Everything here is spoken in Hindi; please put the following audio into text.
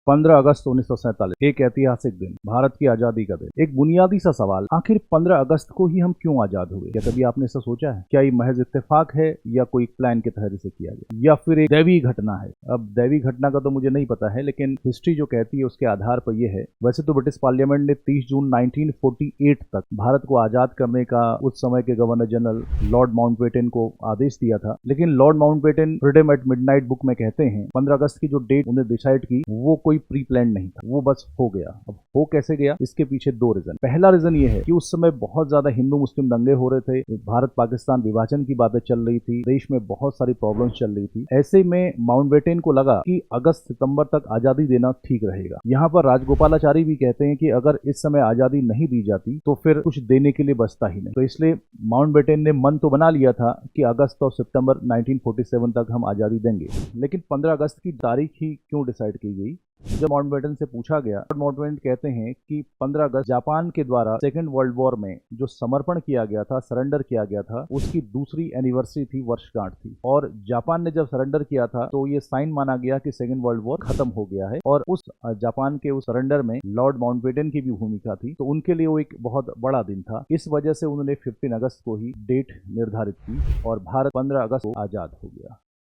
15 अगस्त 1947 एक ऐतिहासिक दिन, भारत की आजादी का दिन। एक बुनियादी सा सवाल, आखिर 15 अगस्त को ही हम क्यों आजाद हुए? क्या कभी आपने ऐसा सोचा है? क्या ये महज इत्तेफाक है या कोई प्लान के तहत इसे किया गया, या फिर एक दैवी घटना है? अब दैवी घटना का तो मुझे नहीं पता है, लेकिन हिस्ट्री जो कहती है उसके आधार पर यह है। वैसे तो ब्रिटिश पार्लियामेंट ने 30 जून 1948 तक भारत को आजाद करने का उस समय के गवर्नर जनरल लॉर्ड माउंटबेटन को आदेश दिया था, लेकिन Lord Mountbatten Freedom at Midnight book में कहते हैं 15 अगस्त की जो डेट उन्हें डिसाइड की वो कोई प्री प्लान नहीं था, वो बस हो गया। अब हो कैसे गया, इसके पीछे दो रीजन। पहला रीजन ये है कि उस समय बहुत ज्यादा हिंदू मुस्लिम दंगे हो रहे थे, भारत पाकिस्तान विभाजन की बातें चल रही थी, देश में बहुत सारी प्रॉब्लम्स चल रही थी। ऐसे में माउंटबेटन को लगा कि अगस्त सितंबर तक आजादी देना ठीक रहेगा। यहाँ पर राजगोपालाचारी भी कहते हैं कि अगर इस समय आजादी नहीं दी जाती तो फिर कुछ देने के लिए बचता ही नहीं। तो इसलिए माउंटबेटन ने मन तो बना लिया था कि अगस्त और सितंबर 1947 तक हम आजादी देंगे, लेकिन 15 अगस्त की तारीख ही क्यों डिसाइड की गई? जब माउंटबेटन से पूछा गया, माउंटबेटन कहते हैं कि 15 अगस्त जापान के द्वारा सेकेंड वर्ल्ड वॉर में जो समर्पण किया गया था, सरेंडर किया गया था, उसकी दूसरी एनिवर्सरी थी, वर्षगांठ थी। और जापान ने जब सरेंडर किया था तो ये साइन माना गया कि सेकेंड वर्ल्ड वॉर खत्म हो गया है। और उस जापान के उस सरेंडर में लॉर्ड माउंटबेटन की भी भूमिका थी, तो उनके लिए वो एक बहुत बड़ा दिन था। इस वजह से उन्होंने 15 अगस्त को ही डेट निर्धारित की और भारत 15 अगस्त को आजाद हो गया।